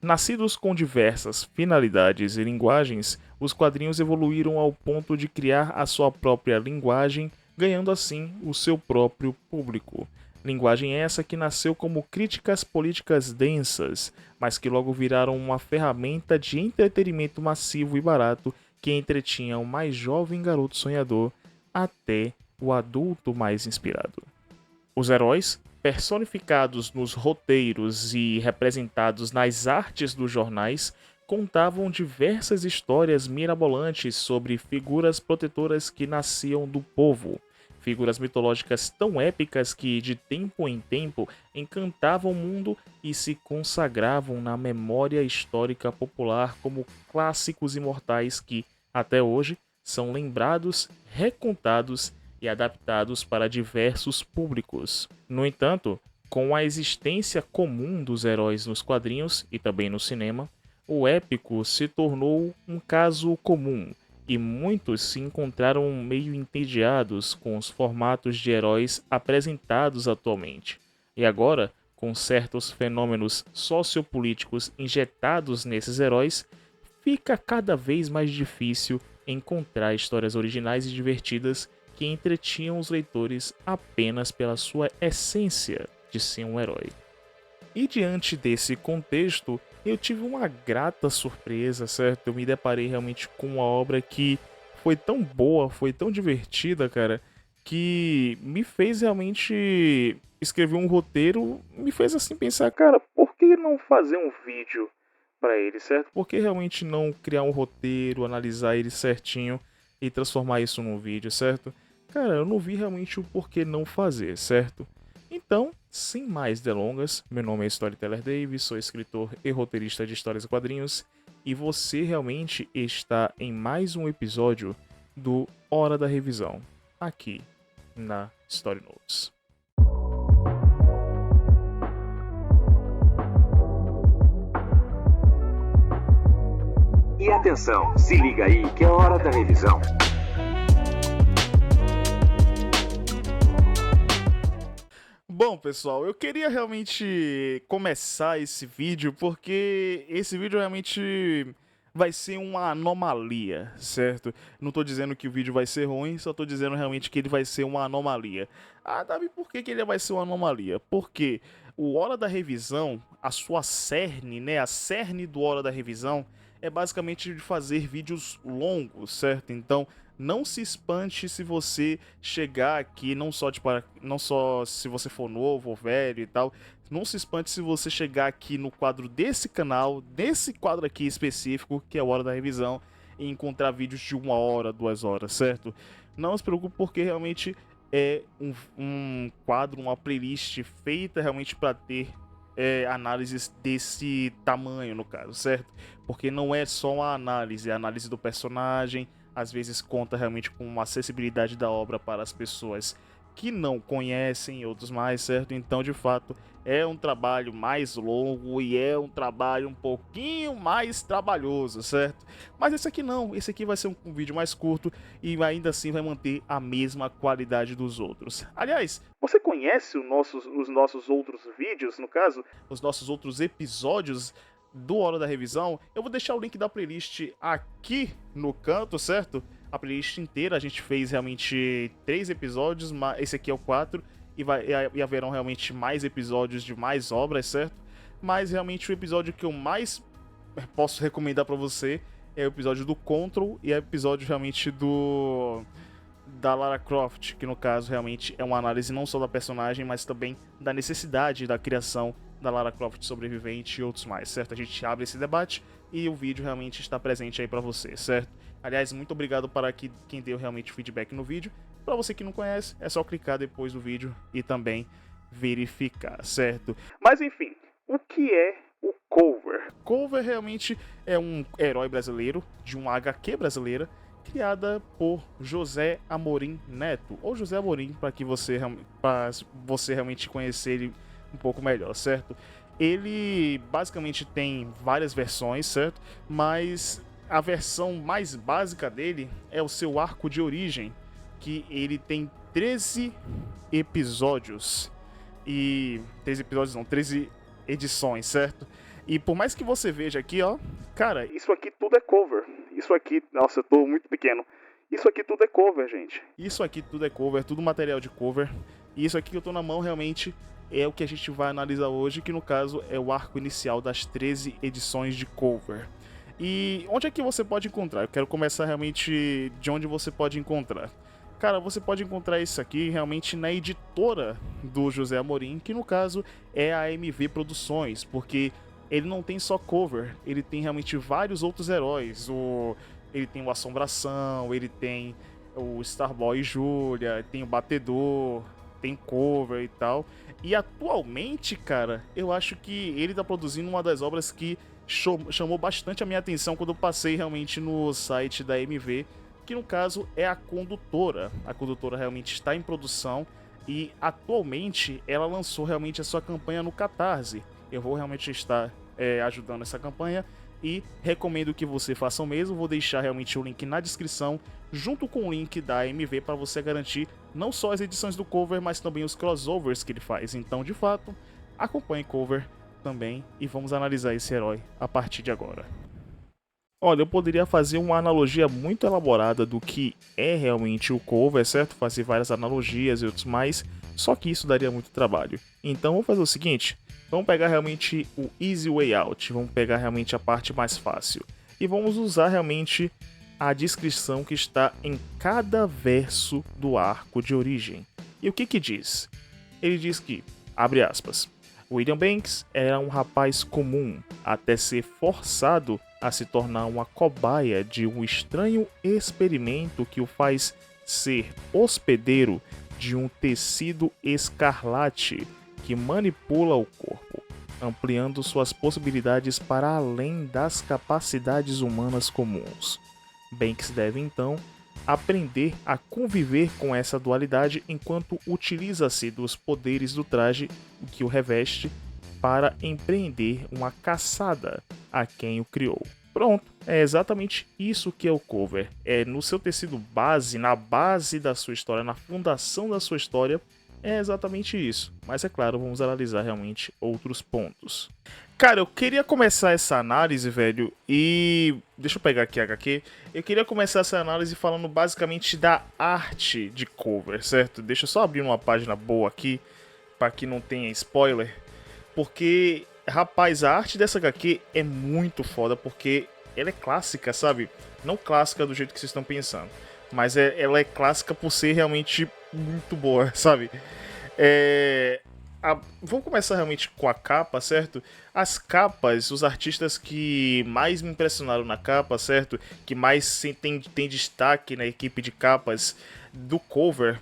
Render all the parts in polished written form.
Nascidos com diversas finalidades e linguagens, os quadrinhos evoluíram ao ponto de criar a sua própria linguagem, ganhando assim o seu próprio público. Linguagem essa que nasceu como críticas políticas densas, mas que logo viraram uma ferramenta de entretenimento massivo e barato que entretinha o mais jovem garoto sonhador até o adulto mais inspirado. Os heróis, personificados nos roteiros e representados nas artes dos jornais, contavam diversas histórias mirabolantes sobre figuras protetoras que nasciam do povo. Figuras mitológicas tão épicas que, de tempo em tempo, encantavam o mundo e se consagravam na memória histórica popular como clássicos imortais que, até hoje, são lembrados, recontados e adaptados para diversos públicos. No entanto, com a existência comum dos heróis nos quadrinhos e também no cinema, o épico se tornou um caso comum e muitos se encontraram meio entediados com os formatos de heróis apresentados atualmente. E agora, com certos fenômenos sociopolíticos injetados nesses heróis, fica cada vez mais difícil encontrar histórias originais e divertidas que entretinham os leitores apenas pela sua essência de ser um herói. E diante desse contexto, eu tive uma grata surpresa, certo? Eu me deparei realmente com uma obra que foi tão boa, foi tão divertida, cara, que me fez realmente escrever um roteiro, me fez assim pensar, cara, por que não fazer um vídeo para ele, certo? Por que realmente não criar um roteiro, analisar ele certinho e transformar isso num vídeo, certo? Cara, eu não vi realmente o porquê não fazer, certo? Então, sem mais delongas, meu nome é Storyteller Davis, sou escritor e roteirista de histórias e quadrinhos, e você realmente está em mais um episódio do Hora da Revisão, aqui na Story Notes. E atenção, se liga aí que é hora da revisão. Bom, pessoal, eu queria realmente começar esse vídeo porque esse vídeo realmente vai ser uma anomalia, certo? Não tô dizendo que o vídeo vai ser ruim, só tô dizendo realmente que ele vai ser uma anomalia. Ah, Davi, por que ele vai ser uma anomalia? Porque o Hora da Revisão, a sua cerne, né, a cerne do Hora da Revisão é basicamente de fazer vídeos longos, certo? Então, não se espante se você chegar aqui, não só se você for novo ou velho e tal, não se espante se você chegar aqui no quadro desse canal, desse quadro aqui específico, que é a Hora da Revisão, e encontrar vídeos de 1 hora, 2 horas, certo? Não se preocupe porque realmente é um quadro, uma playlist feita realmente para ter análises desse tamanho, no caso, certo? Porque não é só uma análise, é a análise do personagem, às vezes conta realmente com uma acessibilidade da obra para as pessoas que não conhecem e outros mais, certo? Então, de fato, é um trabalho mais longo e é um trabalho um pouquinho mais trabalhoso, certo? Mas esse aqui não, esse aqui vai ser um vídeo mais curto e ainda assim vai manter a mesma qualidade dos outros. Aliás, você conhece os nossos outros vídeos, no caso, os nossos outros episódios do Hora da Revisão? Eu vou deixar o link da playlist aqui no canto, certo? A playlist inteira, a gente fez realmente 3 episódios, esse aqui é o 4, e haverão realmente mais episódios de mais obras, certo? Mas realmente o episódio que eu mais posso recomendar pra você é o episódio do Control e é o episódio realmente da Lara Croft, que no caso realmente é uma análise não só da personagem, mas também da necessidade da criação da Lara Croft sobrevivente e outros mais, certo? A gente abre esse debate e o vídeo realmente está presente aí pra você, certo? Aliás, muito obrigado para quem deu realmente feedback no vídeo. Para você que não conhece, é só clicar depois do vídeo e também verificar, certo? Mas enfim, o que é o Cover? Cover realmente é um herói brasileiro, de uma HQ brasileira, criada por José Amorim Neto, ou José Amorim, para você realmente conhecer ele um pouco melhor, certo? Ele basicamente tem várias versões, certo? Mas a versão mais básica dele é o seu arco de origem, que ele tem 13 episódios. E 13 episódios não, 13 edições, certo? E por mais que você veja aqui, ó, cara, isso aqui tudo é cover. Isso aqui, nossa, eu tô muito pequeno. Isso aqui tudo é cover, gente. Isso aqui tudo é cover, tudo material de cover. E isso aqui que eu tô na mão realmente é o que a gente vai analisar hoje, que no caso é o arco inicial das 13 edições de cover. E onde é que você pode encontrar? Eu quero começar realmente de onde você pode encontrar. Cara, você pode encontrar isso aqui realmente na editora do José Amorim, que no caso é a MV Produções, porque ele não tem só cover, ele tem realmente vários outros heróis. Ele tem o Assombração, ele tem o Starboy e Julia, tem o Batedor, tem cover e tal. E atualmente, cara, eu acho que ele tá produzindo uma das obras que chamou bastante a minha atenção quando eu passei realmente no site da MV, que no caso é a Condutora. A Condutora realmente está em produção e atualmente ela lançou realmente a sua campanha no Catarse. Eu vou realmente estar ajudando essa campanha e recomendo que você faça o mesmo. Vou deixar realmente o link na descrição junto com o link da MV para você garantir não só as edições do cover, mas também os crossovers que ele faz. Então, de fato, acompanhe cover também e vamos analisar esse herói a partir de agora. Olha, eu poderia fazer uma analogia muito elaborada do que é realmente o cover, certo? Fazer várias analogias e outros mais, só que isso daria muito trabalho. Então vamos fazer o seguinte, vamos pegar realmente o easy way out, vamos pegar realmente a parte mais fácil. E vamos usar realmente a descrição que está em cada verso do arco de origem. E o que que diz? Ele diz que, abre aspas, William Banks era um rapaz comum, até ser forçado a se tornar uma cobaia de um estranho experimento que o faz ser hospedeiro de um tecido escarlate que manipula o corpo, ampliando suas possibilidades para além das capacidades humanas comuns. Banks deve então aprender a conviver com essa dualidade enquanto utiliza-se dos poderes do traje que o reveste para empreender uma caçada a quem o criou. Pronto, é exatamente isso que é o cover. É no seu tecido base, na base da sua história, na fundação da sua história, é exatamente isso. Mas é claro, vamos analisar realmente outros pontos. Cara, eu queria começar essa análise, velho, e... deixa eu pegar aqui a HQ. Eu queria começar essa análise falando basicamente da arte de cover, certo? Deixa eu só abrir uma página boa aqui, para que não tenha spoiler. Porque, rapaz, a arte dessa HQ é muito foda, porque ela é clássica, sabe? Não clássica do jeito que vocês estão pensando, mas ela é clássica por ser realmente muito boa, sabe? Vamos começar realmente com a capa, certo? As capas, os artistas que mais me impressionaram na capa, certo? Que mais tem destaque na equipe de capas do cover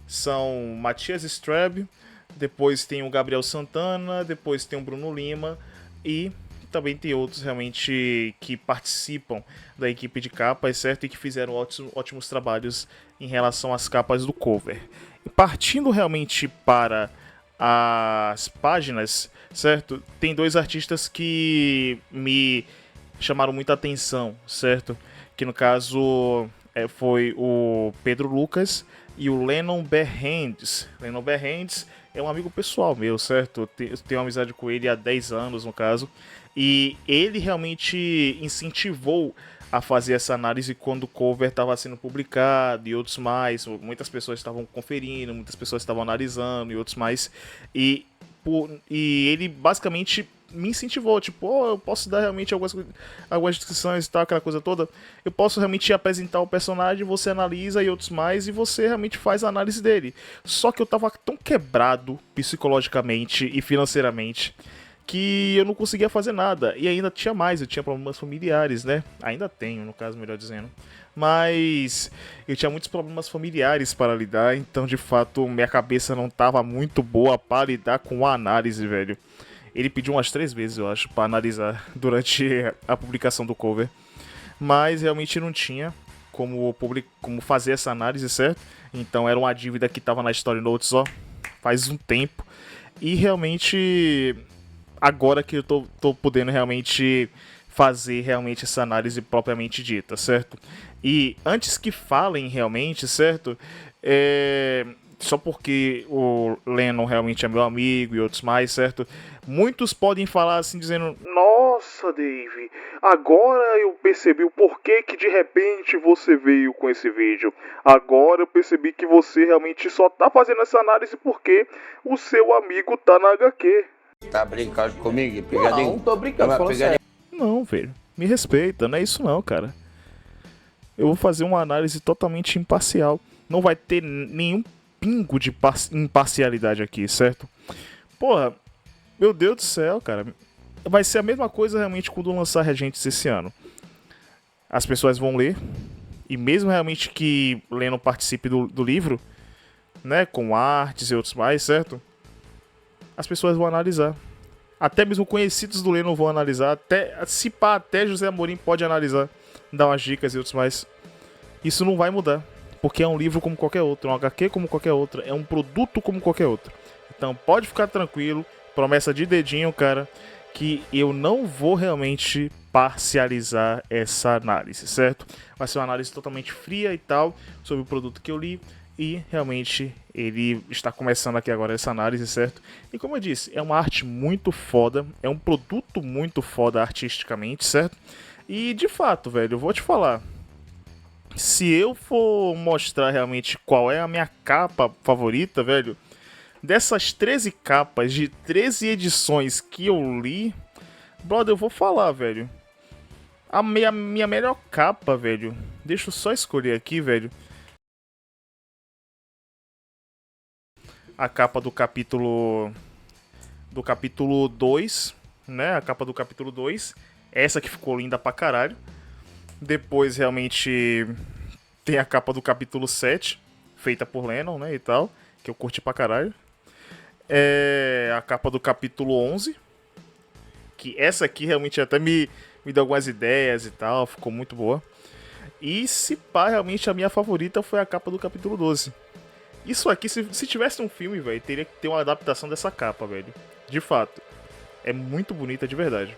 são Matias Strebe, depois tem o Gabriel Santana, depois tem o Bruno Lima e também tem outros realmente que participam da equipe de capas, certo? E que fizeram ótimos trabalhos em relação às capas do cover. E partindo realmente para as páginas, certo? Tem dois artistas que me chamaram muita atenção, certo? Que no caso foi o Pedro Lucas e o Lennon Behrens. Lennon Behrens é um amigo pessoal meu, certo? Eu tenho amizade com ele há 10 anos, no caso. E ele realmente incentivou a fazer essa análise quando o cover estava sendo publicado e outros mais. Muitas pessoas estavam conferindo, muitas pessoas estavam analisando e outros mais. E ele basicamente me incentivou, tipo, eu posso dar realmente algumas descrições e tal, aquela coisa toda. Eu posso realmente apresentar o personagem, você analisa e outros mais, e você realmente faz a análise dele. Só que eu tava tão quebrado psicologicamente e financeiramente que eu não conseguia fazer nada. E ainda tinha mais, eu tinha problemas familiares, né? Ainda tenho, no caso, melhor dizendo. Mas eu tinha muitos problemas familiares para lidar, então de fato minha cabeça não tava muito boa para lidar com a análise, velho. Ele pediu umas 3 vezes, eu acho, para analisar durante a publicação do cover. Mas realmente não tinha como fazer essa análise, certo? Então era uma dívida que tava na Story Notes, ó, faz um tempo. E realmente... agora que eu tô podendo realmente fazer realmente essa análise propriamente dita, certo? E antes que falem realmente, certo? só porque o Lennon realmente é meu amigo e outros mais, certo? Muitos podem falar assim, dizendo: nossa, Dave, agora eu percebi o porquê que de repente você veio com esse vídeo. Agora eu percebi que você realmente só tá fazendo essa análise porque o seu amigo tá na HQ. Tá brincando comigo? Pegadinho? Não, tô brincando, falando sério. Não, velho, me respeita, não é isso não, cara. Eu vou fazer uma análise totalmente imparcial. Não vai ter nenhum pingo de imparcialidade aqui, certo? Porra, meu Deus do céu, cara. Vai ser a mesma coisa realmente quando lançar Regentes esse ano. As pessoas vão ler, e mesmo realmente que Lennon participe do livro, né, com artes e outros mais, certo? As pessoas vão analisar. Até mesmo conhecidos do Lennon vão analisar. Até José Amorim pode analisar, dar umas dicas e outros mais. Isso não vai mudar, porque é um livro como qualquer outro, um HQ como qualquer outro, é um produto como qualquer outro. Então pode ficar tranquilo, promessa de dedinho, cara, que eu não vou realmente parcializar essa análise, certo? Vai ser uma análise totalmente fria e tal, sobre o produto que eu li, e realmente ele está começando aqui agora essa análise, certo? E como eu disse, é uma arte muito foda, é um produto muito foda artisticamente, certo? E de fato, velho, eu vou te falar, se eu for mostrar realmente qual é a minha capa favorita, velho, dessas 13 capas de 13 edições que eu li, brother, eu vou falar, velho. A minha melhor capa, velho, deixa eu só escolher aqui, velho. A capa do capítulo 2, né? A capa do capítulo 2. Essa que ficou linda pra caralho. Depois, realmente, tem a capa do capítulo 7, feita por Lennon, né, e tal, que eu curti pra caralho. A capa do capítulo 11, que essa aqui realmente até me deu algumas ideias e tal, ficou muito boa. E se pá, realmente a minha favorita foi a capa do capítulo 12. Isso aqui, se tivesse um filme, velho, teria que ter uma adaptação dessa capa, velho. De fato. É muito bonita de verdade.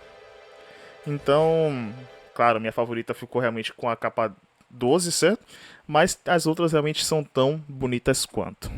Então, claro, minha favorita ficou realmente com a capa 12, certo? Mas as outras realmente são tão bonitas quanto.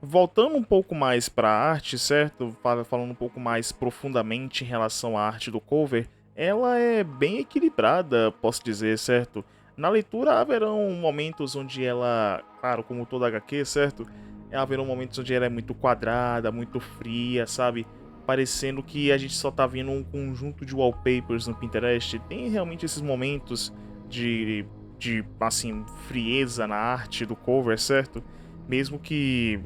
Voltando um pouco mais para a arte, certo? Falando um pouco mais profundamente em relação à arte do cover, ela é bem equilibrada, posso dizer, certo? Na leitura haverão momentos onde ela, claro, como toda HQ, certo? Haverão momentos onde ela é muito quadrada, muito fria, sabe? Parecendo que a gente só tá vendo um conjunto de wallpapers no Pinterest. Tem realmente esses momentos de assim, frieza na arte do cover, certo? Mesmo que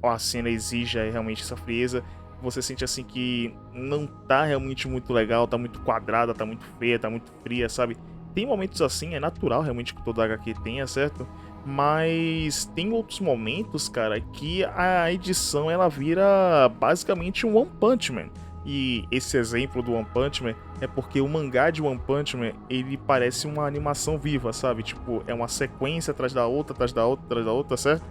a cena exija realmente essa frieza, você sente assim que não tá realmente muito legal, tá muito quadrada, tá muito feia, tá muito fria, sabe? Tem momentos assim, é natural realmente que toda HQ tenha, certo? Mas tem outros momentos, cara, que a edição ela vira basicamente um One Punch Man. E esse exemplo do One Punch Man é porque o mangá de One Punch Man, ele parece uma animação viva, sabe? Tipo, é uma sequência atrás da outra, atrás da outra, atrás da outra, certo?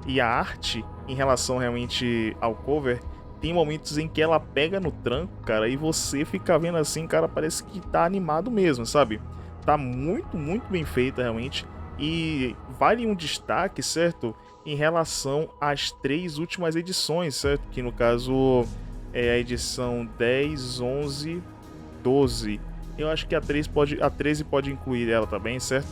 E a arte, em relação realmente ao cover, tem momentos em que ela pega no tranco, cara, e você fica vendo assim, cara, parece que tá animado mesmo, sabe? Tá muito, muito bem feita realmente. E vale um destaque, certo? Em relação às 3 últimas edições, certo? Que no caso é a edição 10, 11, 12. Eu acho que a 13 pode incluir ela também, certo?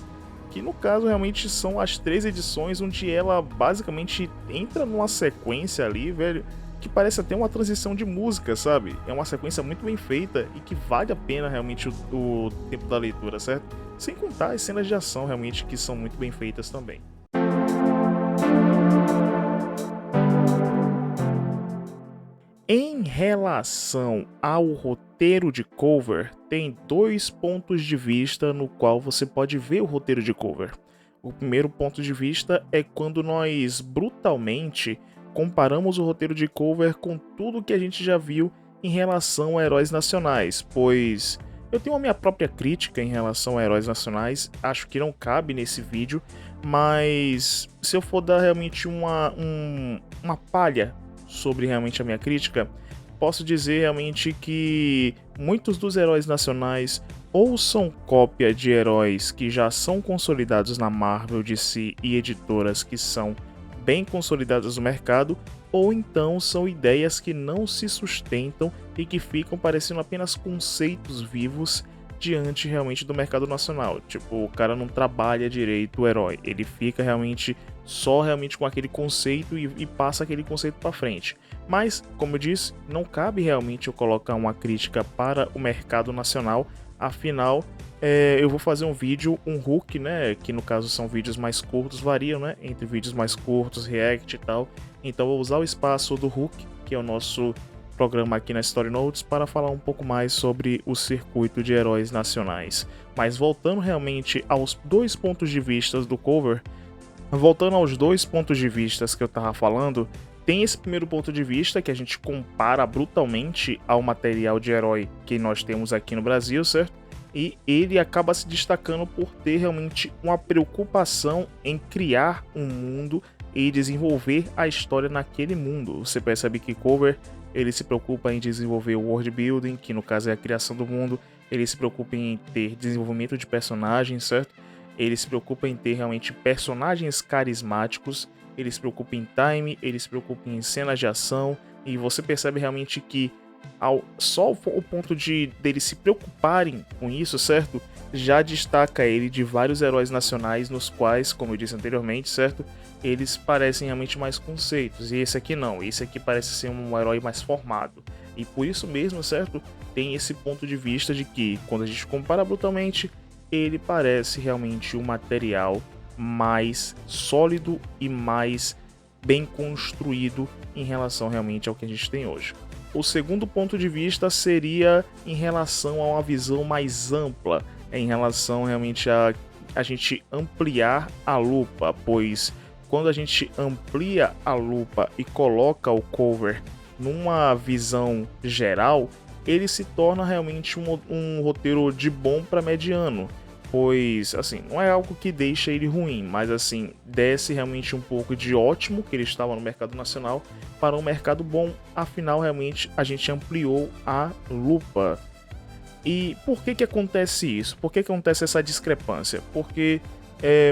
Que no caso realmente são as 3 edições onde ela basicamente entra numa sequência ali, velho, que parece até uma transição de música, sabe? É uma sequência muito bem feita e que vale a pena realmente o tempo da leitura, certo? Sem contar as cenas de ação realmente que são muito bem feitas também. Em relação ao roteiro de cover, tem 2 pontos de vista no qual você pode ver o roteiro de cover. O primeiro ponto de vista é quando nós brutalmente comparamos o roteiro de cover com tudo que a gente já viu em relação a heróis nacionais, pois eu tenho a minha própria crítica em relação a heróis nacionais, acho que não cabe nesse vídeo, mas se eu for dar realmente uma palha sobre realmente a minha crítica, posso dizer realmente que muitos dos heróis nacionais ou são cópia de heróis que já são consolidados na Marvel, DC e editoras que são bem consolidadas no mercado, ou então são ideias que não se sustentam e que ficam parecendo apenas conceitos vivos diante realmente do mercado nacional. Tipo, o cara não trabalha direito o herói, ele fica realmente só realmente com aquele conceito e passa aquele conceito para frente. Mas, como eu disse, não cabe realmente eu colocar uma crítica para o mercado nacional, afinal, eu vou fazer um vídeo, um Hulk, né, que no caso são vídeos mais curtos, variam, né, entre vídeos mais curtos, react e tal. Então eu vou usar o espaço do Hulk, que é o nosso programa aqui na Story Notes, para falar um pouco mais sobre o circuito de heróis nacionais. Mas voltando realmente aos dois pontos de vista do cover, voltando aos dois pontos de vista que eu tava falando, tem esse primeiro ponto de vista que a gente compara brutalmente ao material de herói que nós temos aqui no Brasil, certo? E ele acaba se destacando por ter realmente uma preocupação em criar um mundo e desenvolver a história naquele mundo. Você percebe que Cover, ele se preocupa em desenvolver o world building, que no caso é a criação do mundo, ele se preocupa em ter desenvolvimento de personagens, certo? Ele se preocupa em ter realmente personagens carismáticos, ele se preocupa em time, ele se preocupa em cenas de ação, e você percebe realmente que só o ponto deles se preocuparem com isso, certo? Já destaca ele de vários heróis nacionais nos quais, como eu disse anteriormente, certo? Eles parecem realmente mais conceitos, e esse aqui não, esse aqui parece ser um herói mais formado. E por isso mesmo, certo? Tem esse ponto de vista de que, quando a gente compara brutalmente, ele parece realmente um material mais sólido e mais bem construído em relação realmente ao que a gente tem hoje. O segundo ponto de vista seria em relação a uma visão mais ampla, em relação realmente a gente ampliar a lupa, pois quando a gente amplia a lupa e coloca o cover numa visão geral, ele se torna realmente um roteiro de bom para mediano, pois assim, não é algo que deixa ele ruim, mas assim, desce realmente um pouco de ótimo, que ele estava no mercado nacional, para um mercado bom, afinal realmente a gente ampliou a lupa. E por que acontece isso? Por que acontece essa discrepância? Porque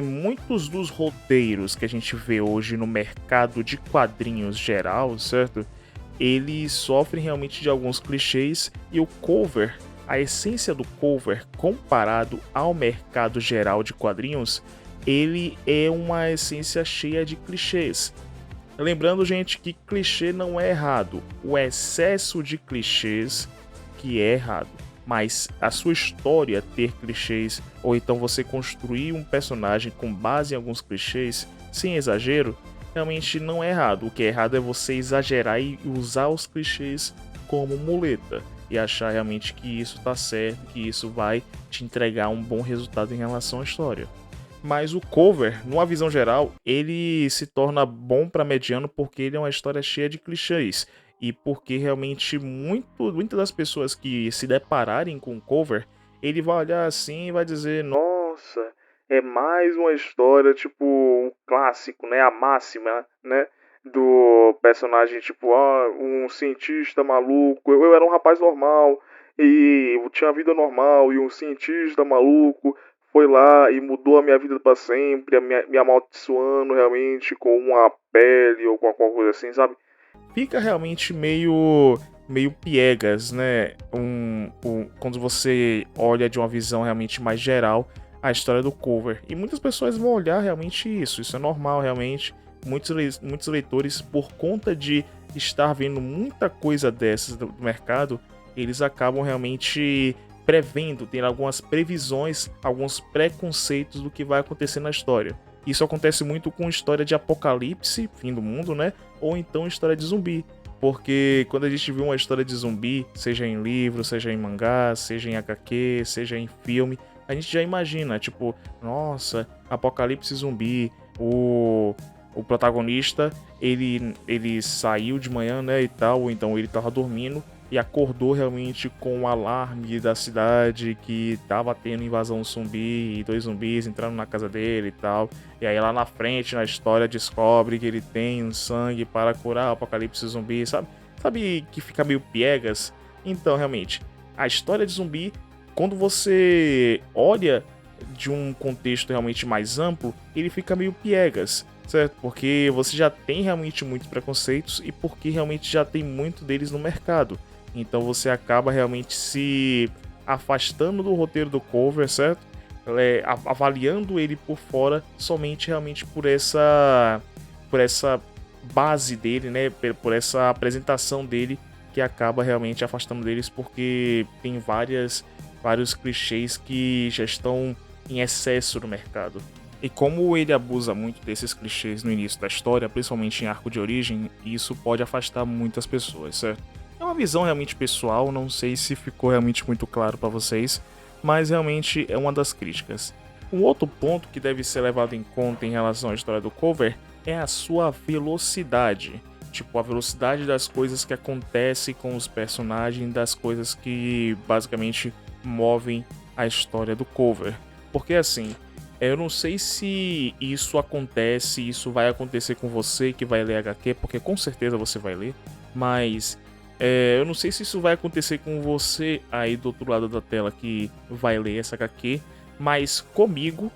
muitos dos roteiros que a gente vê hoje no mercado de quadrinhos geral, certo? Eles sofrem realmente de alguns clichês, e o cover, a essência do cover comparado ao mercado geral de quadrinhos, ele é uma essência cheia de clichês. Lembrando, gente, que clichê não é errado, o excesso de clichês que é errado. Mas a sua história ter clichês, ou então você construir um personagem com base em alguns clichês, sem exagero, realmente não é errado. O que é errado é você exagerar e usar os clichês como muleta, e achar realmente que isso tá certo, que isso vai te entregar um bom resultado em relação à história. Mas o cover, numa visão geral, ele se torna bom para mediano porque ele é uma história cheia de clichês. E porque realmente muitas das pessoas que se depararem com o cover, ele vai olhar assim e vai dizer: nossa, é mais uma história tipo um clássico, né? A máxima, né? Do personagem, tipo, um cientista maluco. Eu era um rapaz normal e eu tinha uma vida normal, e um cientista maluco foi lá e mudou a minha vida para sempre, me amaldiçoando realmente com uma pele ou com alguma coisa assim, sabe? Fica realmente meio piegas, né? Quando você olha de uma visão realmente mais geral a história do cover. E muitas pessoas vão olhar realmente isso é normal realmente. Muitos leitores, por conta de estar vendo muita coisa dessas do mercado, eles acabam realmente prevendo, tendo algumas previsões, alguns preconceitos do que vai acontecer na história. Isso acontece muito com história de apocalipse, fim do mundo, né? Ou então história de zumbi. Porque quando a gente vê uma história de zumbi, seja em livro, seja em mangá, seja em HQ, seja em filme, a gente já imagina, tipo, nossa, apocalipse zumbi, o protagonista, ele saiu de manhã, né, e tal, ou então ele tava dormindo e acordou realmente com o alarme da cidade que tava tendo invasão zumbi e 2 zumbis entrando na casa dele e tal. E aí lá na frente, na história, descobre que ele tem um sangue para curar o apocalipse zumbi, sabe? Sabe que fica meio piegas? Então, realmente, a história de zumbi, quando você olha de um contexto realmente mais amplo, ele fica meio piegas. certo? Porque você já tem realmente muitos preconceitos e porque realmente já tem muito deles no mercado. Então você acaba realmente se afastando do roteiro do cover, certo? Avaliando ele por fora somente realmente por essa base dele, né? Por essa apresentação dele que acaba realmente afastando deles porque tem vários clichês que já estão em excesso no mercado. E como ele abusa muito desses clichês no início da história, principalmente em arco de origem, isso pode afastar muitas pessoas, certo? É uma visão realmente pessoal, não sei se ficou realmente muito claro para vocês, mas realmente é uma das críticas. Um outro ponto que deve ser levado em conta em relação à história do cover é a sua velocidade. Tipo, a velocidade das coisas que acontecem com os personagens, das coisas que basicamente movem a história do cover. Porque assim, eu não sei se isso vai acontecer com você que vai ler HQ, porque com certeza você vai ler, mas eu não sei se isso vai acontecer com você aí do outro lado da tela que vai ler essa HQ, mas comigo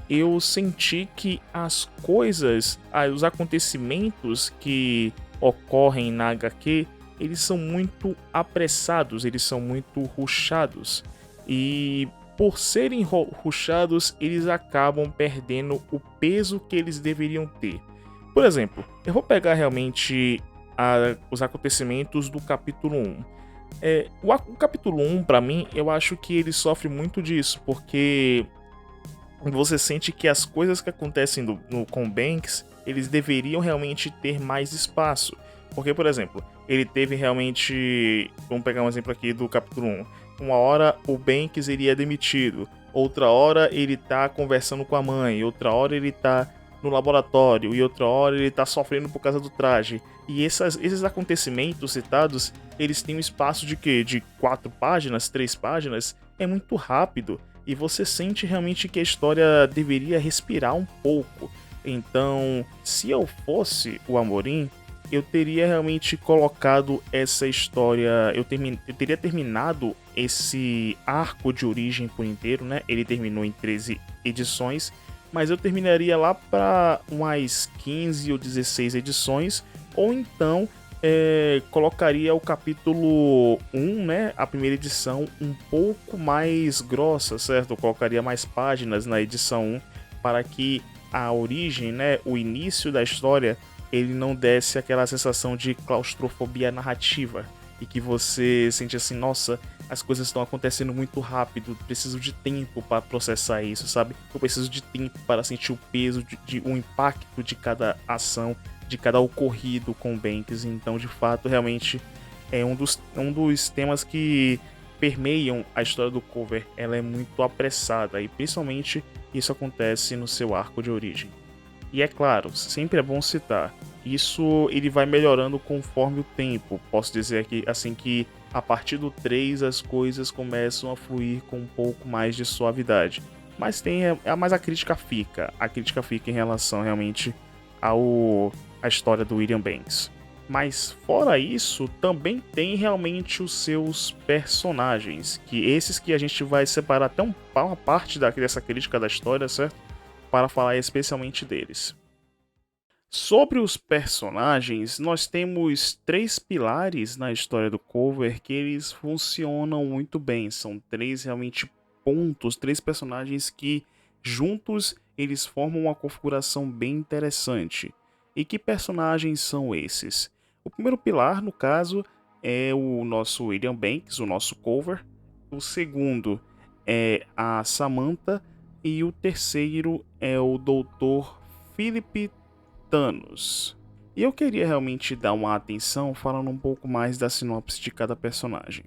eu senti que as coisas, os acontecimentos que ocorrem na HQ, eles são muito apressados, eles são muito rushados. E por serem rushados, eles acabam perdendo o peso que eles deveriam ter. Por exemplo, eu vou pegar realmente os acontecimentos do capítulo 1. O capítulo 1, pra mim, eu acho que ele sofre muito disso, porque você sente que as coisas que acontecem com Banks, eles deveriam realmente ter mais espaço. Porque, por exemplo, ele teve realmente... Vamos pegar um exemplo aqui do capítulo 1. Uma hora o Banks iria demitido, outra hora ele tá conversando com a mãe, outra hora ele tá no laboratório e outra hora ele tá sofrendo por causa do traje. E esses acontecimentos citados, eles têm um espaço de quê? De 4 páginas, 3 páginas? É muito rápido e você sente realmente que a história deveria respirar um pouco. Então, se eu fosse o Amorim, eu teria realmente colocado essa história, eu teria terminado esse arco de origem por inteiro, né? Ele terminou em 13 edições, mas eu terminaria lá para umas 15 ou 16 edições, ou então colocaria o capítulo 1, né? A primeira edição, um pouco mais grossa, certo? Eu colocaria mais páginas na edição 1 para que a origem, né? O início da história, ele não desse aquela sensação de claustrofobia narrativa e que você sente assim, nossa, as coisas estão acontecendo muito rápido, preciso de tempo para processar isso, sabe? Eu preciso de tempo para sentir o peso, o impacto de cada ação, de cada ocorrido com Banks. Então, de fato, realmente é um dos temas que permeiam a história do cover. Ela é muito apressada e principalmente isso acontece no seu arco de origem. E é claro, sempre é bom citar, isso ele vai melhorando conforme o tempo. Posso dizer que assim que a partir do 3 as coisas começam a fluir com um pouco mais de suavidade. Mas mas a crítica fica. A crítica fica em relação realmente à história do William Banks. Mas fora isso, também tem realmente os seus personagens, que esses que a gente vai separar até uma parte dessa crítica da história, certo? Para falar especialmente deles. Sobre os personagens, nós temos 3 pilares na história do cover que eles funcionam muito bem. São 3 realmente pontos, 3 personagens que juntos eles formam uma configuração bem interessante. E que personagens são esses? O primeiro pilar, no caso, é o nosso William Banks, o nosso cover. O segundo é a Samantha. E o terceiro é o Dr. Philip Thanos. E eu queria realmente dar uma atenção falando um pouco mais da sinopse de cada personagem.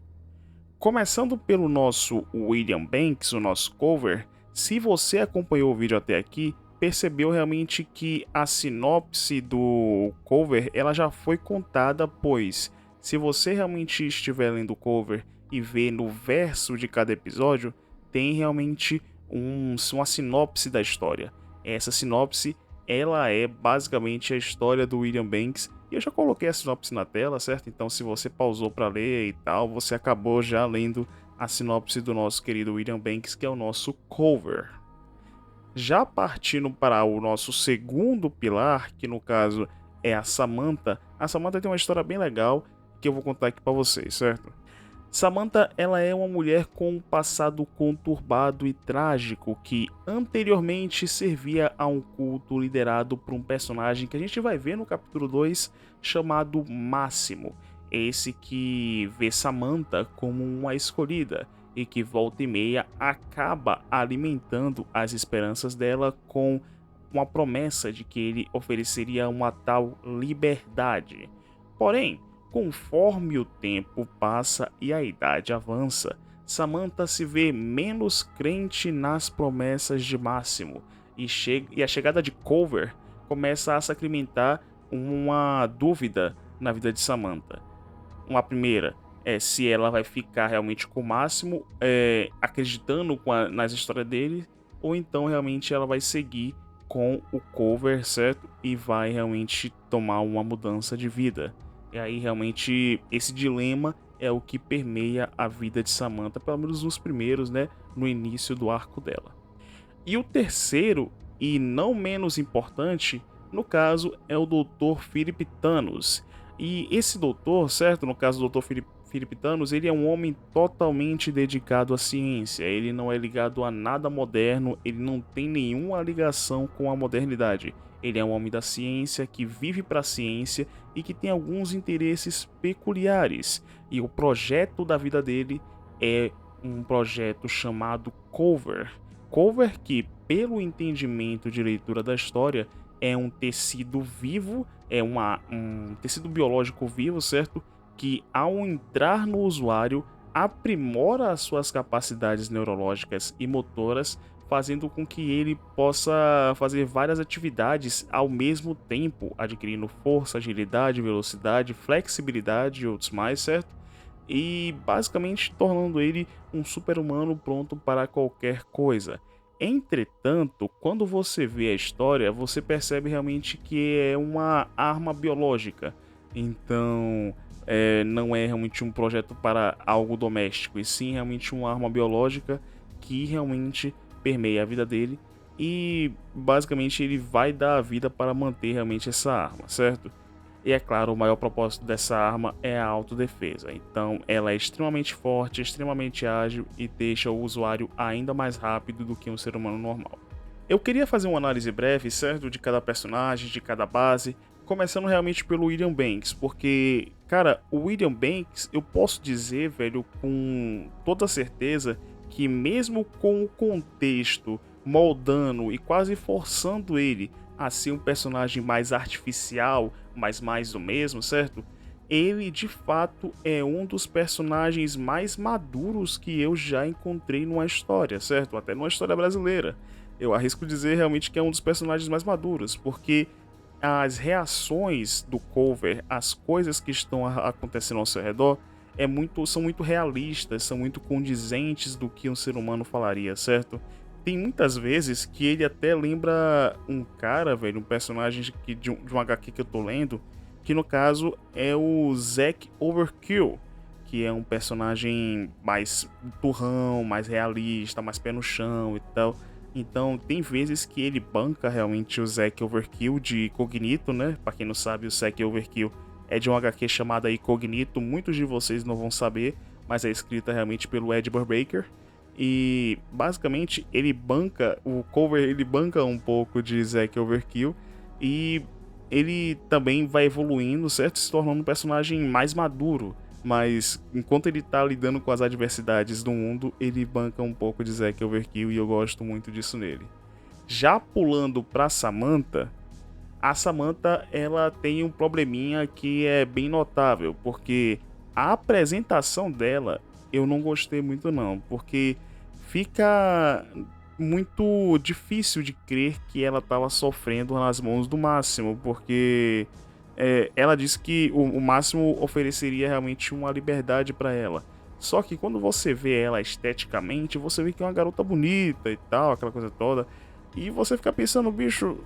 Começando pelo nosso William Banks, o nosso cover, se você acompanhou o vídeo até aqui, percebeu realmente que a sinopse do cover ela já foi contada, pois se você realmente estiver lendo o cover e ver no verso de cada episódio, tem realmente uma sinopse da história. Essa sinopse, ela é basicamente a história do William Banks. E eu já coloquei a sinopse na tela, certo? Então se você pausou para ler e tal, você acabou já lendo a sinopse do nosso querido William Banks, que é o nosso cover. Já partindo para o nosso segundo pilar, que no caso é a Samantha tem uma história bem legal que eu vou contar aqui para vocês, certo? Samantha, ela é uma mulher com um passado conturbado e trágico que anteriormente servia a um culto liderado por um personagem que a gente vai ver no capítulo 2 chamado Máximo. Esse que vê Samantha como uma escolhida e que volta e meia acaba alimentando as esperanças dela com uma promessa de que ele ofereceria uma tal liberdade. Porém, conforme o tempo passa e a idade avança, Samantha se vê menos crente nas promessas de Máximo e a chegada de Culver começa a sacramentar uma dúvida na vida de Samantha. Uma primeira é se ela vai ficar realmente com o Máximo, acreditando nas histórias dele, ou então realmente ela vai seguir com o Culver, certo? E vai realmente tomar uma mudança de vida. E aí realmente esse dilema é o que permeia a vida de Samantha, pelo menos nos primeiros, né, no início do arco dela. E o terceiro, e não menos importante, no caso é o Dr. Philip Thanos. E esse doutor, certo, no caso do Dr. Philip Thanos, ele é um homem totalmente dedicado à ciência, ele não é ligado a nada moderno, ele não tem nenhuma ligação com a modernidade. Ele é um homem da ciência que vive para a ciência e que tem alguns interesses peculiares. E o projeto da vida dele é um projeto chamado Culver. Culver, que, pelo entendimento de leitura da história, é um tecido vivo, é um tecido biológico vivo, certo? Que, ao entrar no usuário, aprimora as suas capacidades neurológicas e motoras, fazendo com que ele possa fazer várias atividades ao mesmo tempo, adquirindo força, agilidade, velocidade, flexibilidade e outros mais, certo? E basicamente tornando ele um super-humano pronto para qualquer coisa. Entretanto, quando você vê a história, você percebe realmente que é uma arma biológica. Então, não é realmente um projeto para algo doméstico, e sim realmente uma arma biológica que realmente permeia a vida dele, e basicamente ele vai dar a vida para manter realmente essa arma, certo? E é claro, o maior propósito dessa arma é a autodefesa. Então ela é extremamente forte, extremamente ágil e deixa o usuário ainda mais rápido do que um ser humano normal. Eu queria fazer uma análise breve, certo, de cada personagem, de cada base, começando realmente pelo William Banks, porque, cara, o William Banks, eu posso dizer, velho, com toda certeza, que mesmo com o contexto moldando e quase forçando ele a ser um personagem mais artificial, mas mais do mesmo, certo? Ele de fato é um dos personagens mais maduros que eu já encontrei numa história, certo? Até numa história brasileira. Eu arrisco dizer realmente que é um dos personagens mais maduros, porque as reações do Culver, as coisas que estão acontecendo ao seu redor, são muito realistas, são muito condizentes do que um ser humano falaria, certo? Tem muitas vezes que ele até lembra um cara, velho, um personagem de um HQ que eu tô lendo, que no caso é o Zack Overkill, que é um personagem mais turrão, mais realista, mais pé no chão e tal. Então tem vezes que ele banca realmente o Zack Overkill de Cognito, né? Pra quem não sabe, o Zack Overkill é de um HQ chamada Incognito, muitos de vocês não vão saber, mas é escrita realmente pelo Ed Brubaker. E basicamente o Culver ele banca um pouco de Zack Overkill, e ele também vai evoluindo, certo? Se tornando um personagem mais maduro, mas enquanto ele tá lidando com as adversidades do mundo, ele banca um pouco de Zack Overkill, e eu gosto muito disso nele. Já pulando pra Samantha, a Samantha ela tem um probleminha que é bem notável, porque a apresentação dela eu não gostei muito não, porque fica muito difícil de crer que ela estava sofrendo nas mãos do Máximo, porque ela disse que o Máximo ofereceria realmente uma liberdade para ela. Só que quando você vê ela esteticamente, você vê que é uma garota bonita e tal, aquela coisa toda. E você fica pensando, bicho,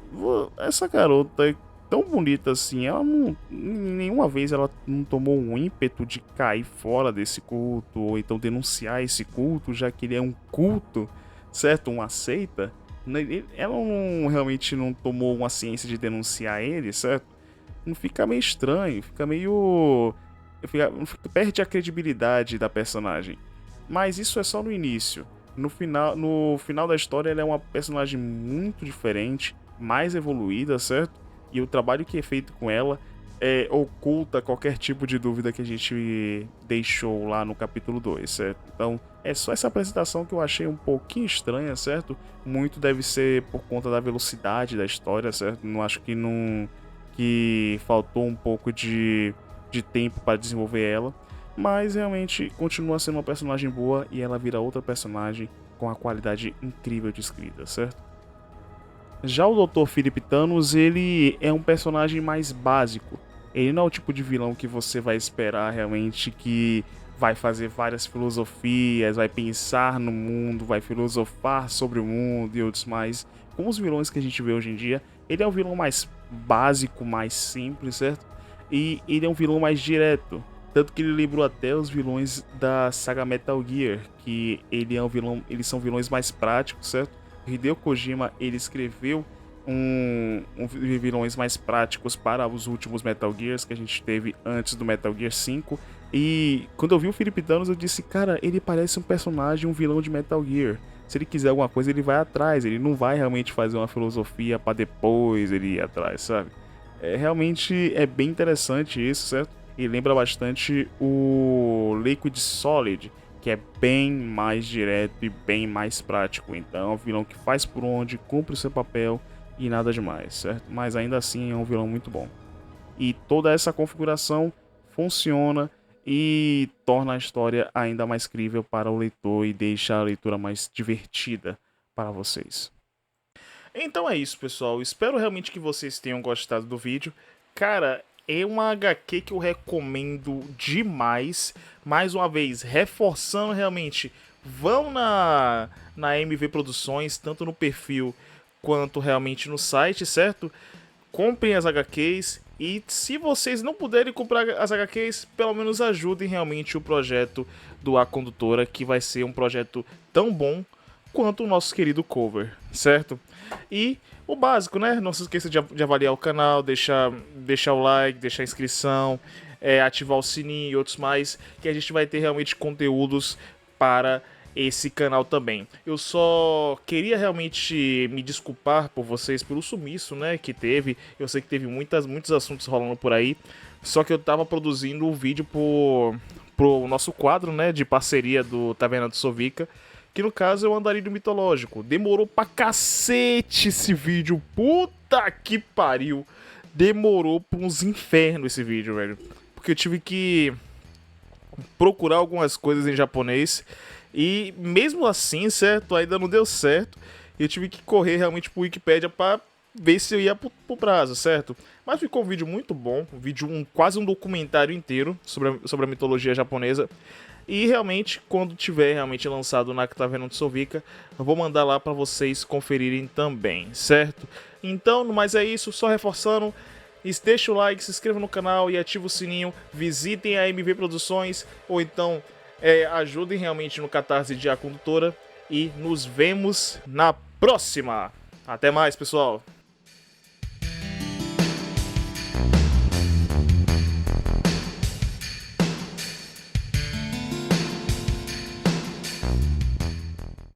essa garota é tão bonita assim, ela não, nenhuma vez ela não tomou um ímpeto de cair fora desse culto, ou então denunciar esse culto, já que ele é um culto, certo? Uma seita. Ela não, realmente não tomou uma ciência de denunciar ele, certo? Não fica meio estranho, fica meio... perde a credibilidade da personagem. Mas isso é só no início. No final da história, ela é uma personagem muito diferente, mais evoluída, certo? E o trabalho que é feito com ela oculta qualquer tipo de dúvida que a gente deixou lá no capítulo 2, certo? Então, é só essa apresentação que eu achei um pouquinho estranha, certo? Muito deve ser por conta da velocidade da história, certo? Não acho que faltou um pouco de tempo para desenvolver ela. Mas realmente continua sendo uma personagem boa e ela vira outra personagem com a qualidade incrível de escrita, certo? Já o Dr. Philip Thanos, ele é um personagem mais básico. Ele não é o tipo de vilão que você vai esperar realmente que vai fazer várias filosofias, vai pensar no mundo, vai filosofar sobre o mundo e outros mais. Como os vilões que a gente vê hoje em dia, ele é um vilão mais básico, mais simples, certo? E ele é um vilão mais direto. Tanto que ele lembrou até os vilões da saga Metal Gear, que eles são vilões mais práticos, certo? Hideo Kojima, ele escreveu vilões mais práticos para os últimos Metal Gears que a gente teve antes do Metal Gear 5. E quando eu vi o Philip Thanos, eu disse, cara, ele parece um personagem, um vilão de Metal Gear. Se ele quiser alguma coisa, ele vai atrás, ele não vai realmente fazer uma filosofia para depois ele ir atrás, sabe? Realmente é bem interessante isso, certo? E lembra bastante o Liquid Solid, que é bem mais direto e bem mais prático. Então é um vilão que faz por onde, cumpre o seu papel e nada demais, certo? Mas ainda assim é um vilão muito bom. E toda essa configuração funciona e torna a história ainda mais crível para o leitor e deixa a leitura mais divertida para vocês. Então é isso, pessoal. Espero realmente que vocês tenham gostado do vídeo. Cara, é uma HQ que eu recomendo demais. Mais uma vez, reforçando realmente, vão na MV Produções, tanto no perfil quanto realmente no site, certo? Comprem as HQs e se vocês não puderem comprar as HQs, pelo menos ajudem realmente o projeto do A Condutora, que vai ser um projeto tão bom quanto o nosso querido cover, certo? E o básico, né? Não se esqueça de avaliar o canal, deixar o like, deixar a inscrição, ativar o sininho e outros mais, que a gente vai ter realmente conteúdos para esse canal também. Eu só queria realmente me desculpar por vocês pelo sumiço, né, que teve. Eu sei que teve muitos assuntos rolando por aí, só que eu tava produzindo um vídeo pro nosso quadro, né, de parceria do Taverna do Sovica, que no caso é o Andarilho Mitológico. Demorou pra cacete esse vídeo, puta que pariu. Demorou pra uns infernos esse vídeo, velho, porque eu tive que procurar algumas coisas em japonês. E mesmo assim, certo, ainda não deu certo. Eu tive que correr realmente pro Wikipedia pra ver se eu ia pro prazo, certo? Mas ficou um vídeo muito bom, quase um documentário inteiro sobre a mitologia japonesa. E realmente, quando tiver realmente lançado na Taverna do Sovica, eu vou mandar lá pra vocês conferirem também, certo? Então, no mais é isso, só reforçando, deixa o like, se inscreva no canal e ativa o sininho, visitem a MV Produções ou então ajudem realmente no Catarse de A Condutora e nos vemos na próxima. Até mais, pessoal!